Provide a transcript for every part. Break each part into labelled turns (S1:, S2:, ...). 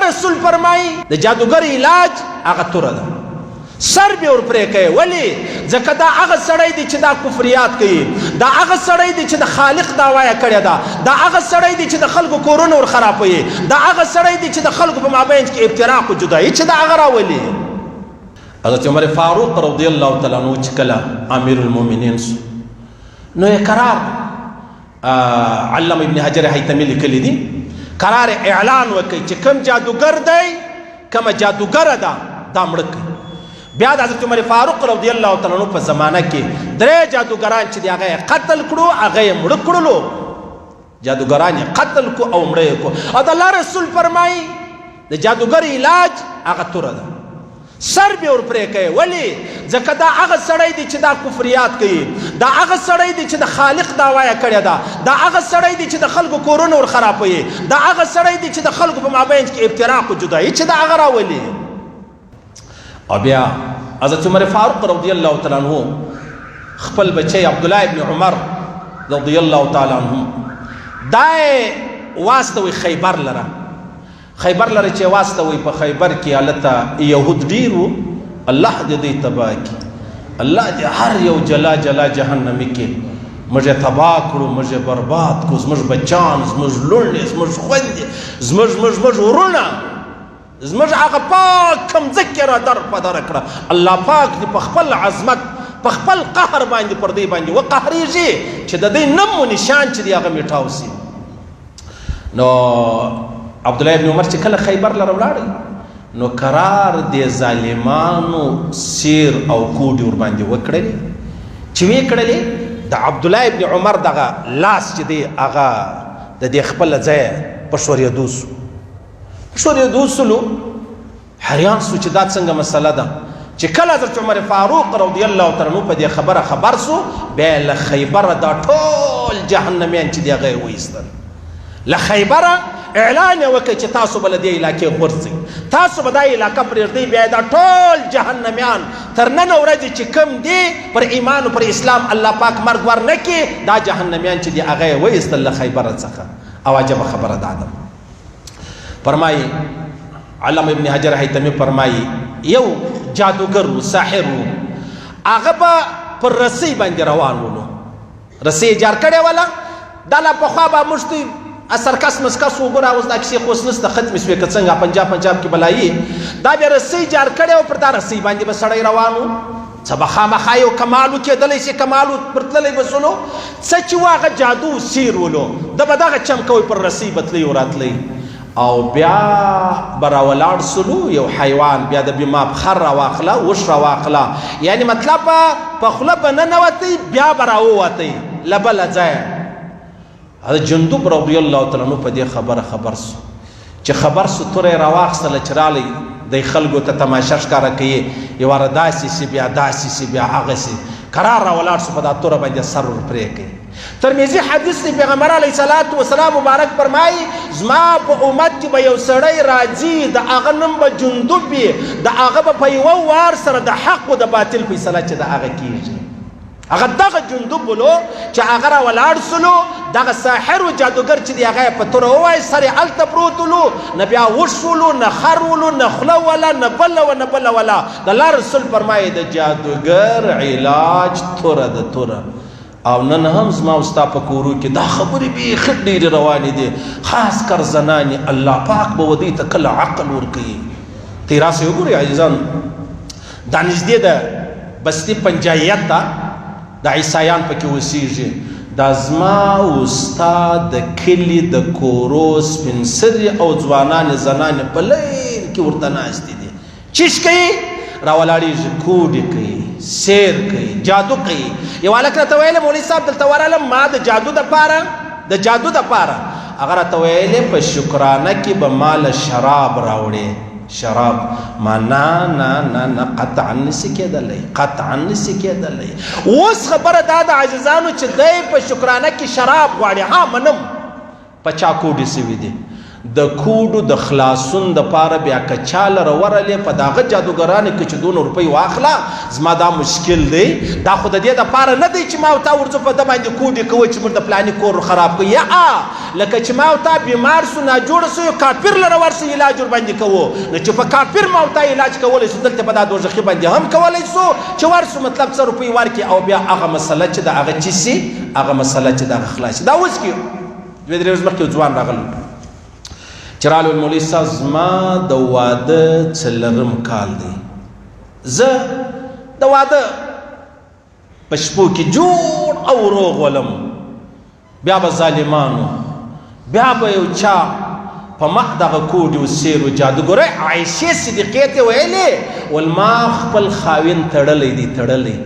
S1: الله رسول فرمایي د جادوګر علاج هغه توره ده، سر به ورپرې کوي. ولې؟ ځکه دا هغه سړی دی چې دا کفریات کوي، دا هغه سړی دی چې د خالق دعوا یې کړې ده، دا هغه سړی دی چې د خلکو کورونه ور خرابوي، دا هغه سړی دی چې د خلکو په مابین کې افتراق او جدایي چې دا هغه راولي. حضرت عمر فاروق رضی الله تعالی عنہ چې کله امیر المؤمنین سو نو یې قرار علامه ابن حجر هیتمی لیکلی دي، قرار اعلان وکړي چې کوم جادوګر دی کومه جادوګره ده دا مړه کوي. بیا د حضرت عمر فاروق رضی الله تعالی عنہ په زمانه کې 3 جادوګران چې دی هغه قتل کړو، هغه مړه کړلو. جادوګران یې قتل کو او مړه کو. او د الله رسول فرمایي د جادوګر علاج هغه توره ده، سر به ورپرې کوي. ولې؟ ځکه دا هغه سړی دی چې دا کفریات کوي، دا هغه سړی دی چې د خالق دعوا یې کړې ده، دا هغه سړی دی چې د خلکو کورونه ور خرابوي، دا هغه سړی دی چې د خلکو په مابین کې افتراق او جدایي چې دا هغه راولي. او بیا حضرت عمر فاروق رضی الله تعالی عنہ خپل بچی عبدالله ابن عمر رضی الله تعالی عنہ دا واستوي خیبر لره، خیبر لره چې واستوي په خیبر کې الته یهود ډیرو. الله دې تباہ کړي، الله دې هر یو جلا جلا جهنمی کې موږ تباہ کړو، موږ برباد کړو، زموږ بچان، زموږ لوڼې، زموږ خویندې، زموږ ورونه، زموږ هغه پاک کوم ذکر در په در کړه. الله پاک دې په خپل عظمت په خپل قهر باندې پر دې باندې وقهریږي چې د دې نم و نشان چې دی هغه میټاو سي. نو عبدالله ابن عمر چې کله خیبر لره ولاړی نو قرار دې ظالمانو سیر او کوډي ور باندې وکړلې چې وی کړلې د عبدالله ابن عمر دغه لاس چې دی هغه د دې خپل ځای په شورېدو سو. شورېدو سلو حیران سو چې دا څنګه مسله ده چې کله حضرت عمر فاروق رضی الله تعالی عنہ په دې خبره خبر سو، بیا له خیبره دا ټول جهنميان چې دی هغه وایستل. له خیبره اعلان وکړي چې تاسو بل دې علاقې غورځئ، تاسو به دا علاقه پرېږدئ، بیا دا ټول جهنميان تر نن ورځې چې کم دي پر ایمان او پر اسلام الله پاک مرګ ورنکړي، دا جهنميان چې دی هغه وایستل له خیبره څخه. او عجبه خبره ده. فرمایي علامه ابن حجر هیتمی فرمایي یو جادوګر و ساحر و، هغه به پر رسۍ باندې روان و. نو رسۍ جار کړې وله دا لا پخوا به موږ سرکس مسکس وګوره، اوس دا کیسې خو اوس نشته، ختمې شوې که څنګه پنجاب کې بلایي. دا بیا رسۍ جار کړې او پر دا رسۍ باندې به سړی روان و. څه به خامخا یو کمالو کېدلی شي، کمالو پر تللی به سلو، څه چې و هغه جادو سیر ولو، ده به دغه چم کوي پر رسۍ به تلی و راتلی. او بیا به راولاړ سلو یو حیوان، بیا د بیماب خر راواخله، وش راواخله، یعنی مطلب په خوله به ننوتی، بیا به راووتی له بله ځایه. حضرت جندب رضی الله تعالی عنہ په دې خبره خبر سو چې خبر سو توره راواخصله چې رالی د خلکو ته تماشه ښکاره کوي، یو واره داسې سي بیا داسې سي بیا هغسې قرار راولاړ سو په دا توره باندې سر ورپرې کوي. ترمذي حدیث دی پیغمبر علیه الصلاة والسلام مبارک فرمایي زما په امت کې به یو سړی راځي، د هغه نوم به جندب وي، د هغه به په یوه وار سره د حق او د باطل فیصله چې د هغه کېږي. هغه دغه جندب ولو چې هغه راولاړ سلو، دغه ساحر و جادوګر چې دی هغه په توره ووایي، سر یې هلته پروت ولو، نه بیا وش ولو، نه خر ولو، نه خوله وله، نه بله و نه بله وله. د الله رسول فرمایي د جادوګر علاج توره ده، توره. او نن هم زما او ستا په کورو کې دا خبرې بیخي ډېرې روانې دي، خاص کر زنانې. الله پاک به ودې ته کله عقل ورکوي. ته یې راسئ وګورئ عزیزان، دا نږدې ده بستي پنجایت ته، د عیسایان پکې اوسېږي. دا زما او ستا د کلي د کورو سپین سرې او ځوانانې زنانې په لین کې ورته ناستې دي، چیش کوي، راولاړېږي، کوډې کوي، سیر کوي، جادو کوي. یو هلک راته ویلې مولوي صاحب دلته ورغلم ما د جادو دپاره هغه راته ویلې په شکرانه کې به ماله شراب راوړې. شراب ما نه قطعا نسی کېدلی، قطعا نسی کېدلی. اوس خبره دا د عزیزانو چې دی په شکرانه کې شراب غواړي. ها منم په چا کوډې سوي دي، د کوډو د خلاصون د پاره بیا که چاله راورلې په دغه جادوګرانو کې چې 2 روپۍ واخله زما دا مشکل دی دا خو د دې دپاره نه دی چې ما او تا ورځو په ده باندې کوډې کوئ چې موږ د فلاني کور خراب کوي یا لکه چې ما او تا بیمار سو ناجوړه سو یو کافر لره ورسو علاج ورباندې کوو نو چې په کافر ما او تا علاج کولی سو دلته په دا دوزخي باندې هم کولی سو چې ورسو مطلب 100 روپۍ ورکړي او بیا هغه مسله چې د هغه چې سي هغه مسله چې د هغه خلاصي دا اوس کې 2-3 ورځې مخکې یو ځوان راغلی چې رالو مولوي صاحب زما د واده 4 کال دی زه د واده په شپو کې جوړ او روغ ولم بیا به ظالمانو بیا به یو چا په مخ دغه کوډ اوسېرو جادوګرۍ عایشې صدیقې ته ویلې ول ما خپل خاوین تړلی دی تړلی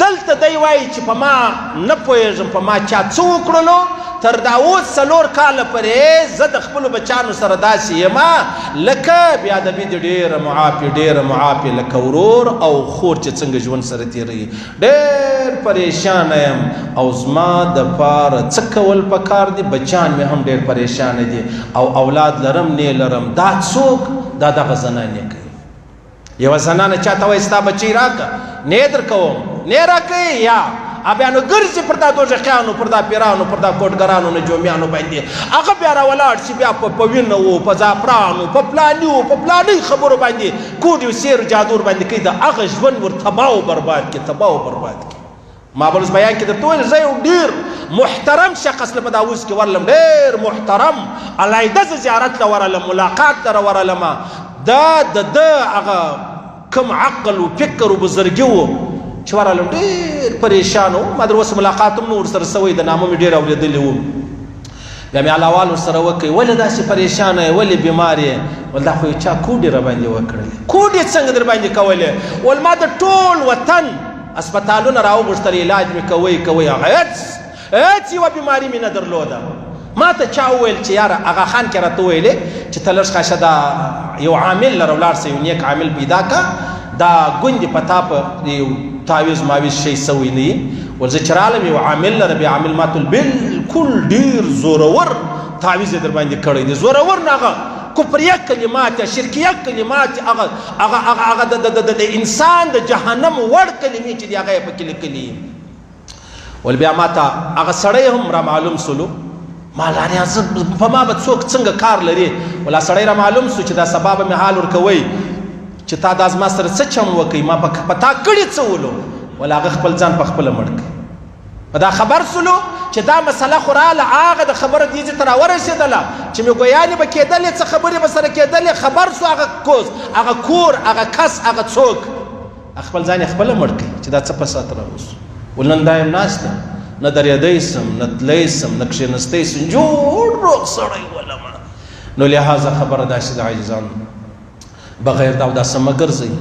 S1: دلته دی وایي چې په ما نه پوهېږم په ما چا څه وکړلو تر دا اوس 4 کاله پرې زه د خپلو بچانو سره داسې یم لکه بیا ادبي دې ډېره معافي لکه ورور او خور چې څنګه ژوند سره تېروي ډېر پریشانه یم او زما دپاره څه کول پکار دي بچان مې هم ډېر پریشانه دي او اولاد لرم نه لرم دا څوک دا دغه زنانې کوي یوه زنانه چاته وایي ستا بچی راکړه نه در کوم نه راکوي یا بیا نو ګرځي پر دا دوزخیانو پر دا پیرانو پر دا کوټګرانو نجومیانو باندې هغه بیا راولاړ شي بیا په وینو وو په زعفرانو په پلاني وو په پلاني خبرو باندې کوډ سیر جادور باندې کوي د هغه ژوند ور تباه او برباد کړي ما بل بیان کې درته ویل زه یو ډېر محترم شخص له په دا اوس کې ورلم ډېر محترم علیحده زیارت له ورلم ملاقات له ورلم دا د هغه کم عقل و فکر و بزرګي و چې ورالم ډېر پریشان و ما در اوس ملاقات هم نو ورسره سوی د نامه مې ډېر اورېدلی وم بیا مې حلوال ورسره وکړئ ولې داسې پریشانه یې ولې بیمار یې ول دا خو یې چا کوډې راباندې وکړلې کوډې څنګه در باندې کولې ول ما د ټول وطن اسپتالونه راوغوښتل علاج مې کوئ هغه هېڅ یوه بیماري مې نه درلوده ما ته چا وویل چې یاره اغا خان کې راته وویلې چې ته لږ ښه دا یو عامل لره ولاړ سه یو نیک عامل پیدا که دا ګوندې په تا په یو تعویض ماویز شی سوی نه یي ول زه چې رالم یو عامل لره بیا عامل ماته بالکل ډېر زورور تعویض یې در باندې کړی دی زورور نه هغه کفریه کلمات شرکیه کلمات هغه د انسان د جهنم وړ کلمې چې دي هغه یې پکې لیکلي ول بیا ماته هغه سړی هم را معلوم سلو ما لارې په ما به څوک څنګه کار لري ولا سړی را معلوم سو چې دا سبا به مې حال ورکوئ چې تا دا زما سره څه چم وکئ ما په تا کړي څه ولو ولا هغه خپل ځان په خپله مړ کړي په دا خبر سلو چې دا مسله خو راله هغه د خبره دې ځای ته راورسېدله چې مې ګویانې به کېدلې څه خبرې به سره کېدلې خبر سو هغه کوز هغه کور هغه کس هغه څوک خپل ځان یې خپله مړ کړي چې دا څه فساد راوسو ول نن دا یم ناسته نه درېدی سم نه تلی سم نه کښېنستی سم جوړ روغ سړی ولمه نو لحاظه خبره داسې د عاجزانو بغیر د اوداسه مه ګرځئ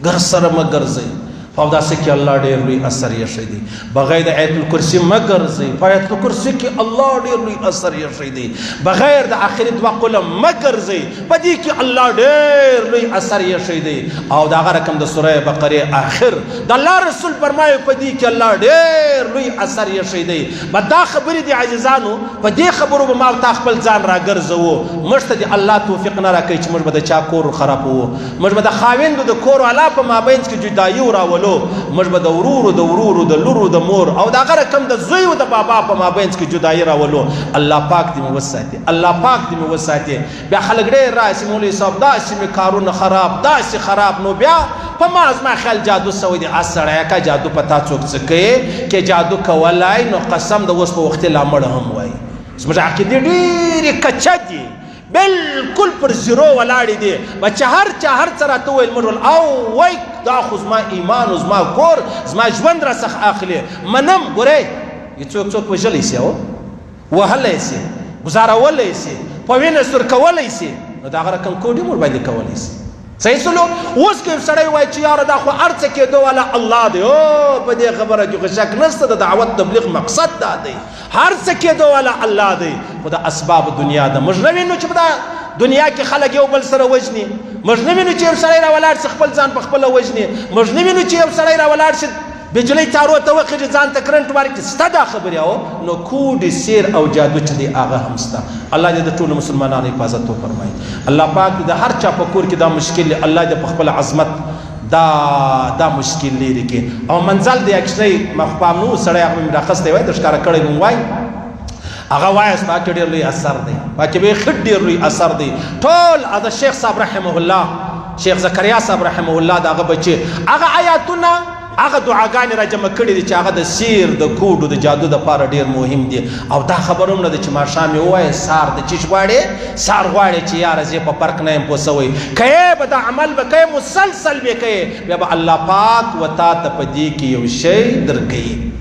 S1: ګر سره مه ګرځئ په اوداسه کې الله ډېر لوی اثر ایښی دی بغیر د آیت الکرسي مه ګرځئ په آیت الکرسي کې الله ډېر لوی اثر ایښی دی بغیر د آخري 2 قله مه ګرځئ په دې کې الله ډېر لوی اثر ایښی دی او د هغه رقم د سوره بقرې آخر د الله رسول فرمایي په دې کې الله ډېر لوی اثر ایښی دی به دا خبرې دي عاجزانو په دې خبرو به ما او تا خپل ځان راګرځوو موږ ته دې الله توفیق نه راکوي چې موږ به د چا کور خرابوو موږ به د خاوندو د کور والا په مابینځ کې جدایي وراولو موږ به د ورورو د لورو د مور او د هغه رقم د زویو د بابا په مابینځ کې جدایي راولو الله پاک دې مې وساتي الله پاک دې مې وساتي بیا خلک ډېر راسي مولوي صاحب داسې مې کارونه خراب داسې خراب نو بیا په ما زما خیال جادو سوی دی سړیه که جادو په تا څوک څه کوي که جادو کولی نو قسم د اوس په وختې لا مړه هم وایي زموږ عقیدې ډېرې کچه دي بالکل پر زیرو ولاړې دي به چې هر څه راته وویل موږ ول او وای دا خو زما ایمان و زما کور زما ژوند را څخه اخلي منم ګورئ یې څوک وژلی سي او وهلی سي ګزارولی سي په وینه سور کولی سي نو د هغه رقم کوډ یې ورباندې کولی سي صحیح سلو اوس که سړی وایي چې یاره دا خو هر څه کېدو والا الله دی او په دې خبره کې خو شک نشته د دعوت تبلیغ مقصد دا دی هر څه کېدو والا الله دی خو د اسباب دنیا ده موږ نه وینو چې په دنیا کې خلک یو بل سره وژني موږ نه وینو چې یو سړی راولاړ شي خپل ځان په خپله وژني موږ نه وینو چې یو سړی راولاړ شي بجلی تارو ته وخېږي ځان ته کرنټ ورکړي ستا دا خبرې او نو کوډې سیر او جادو چې دی هغه هم ستا. الله دې د ټولو مسلمانانو حفاظت وفرمایي. الله پاک د هر چا په کور کې دا مشکل دی الله دې په خپل عظمت دا مشکل لري کې او منزل دی اکشنۍ مخپام نو سړی هغه مې راخستی وای د ښکاره کړی مې وای هغه وایست پاکې ډېر لوی اثر دی پاکې به خټ ډېر لوی اثر دی. ټول د شیخ صاحب رحمه الله شیخ زکریا صاحب رحمه الله د هغه بچي هغه آیاتونه هغه دعاګانې را جمع کړي دي چې هغه د سیر د کوډو د جادو دپاره ډېر مهم دي. او دا خبر هم نه ده چې ماښام یې ووایه سار د چیش غواړې سار غواړې چې یاره زه په فرق نه یم پوه سوی که یې به دا عمل به کوې مسلسل به کوې بیا به الله پاک و تا ته په دې کې یو شی درکوي.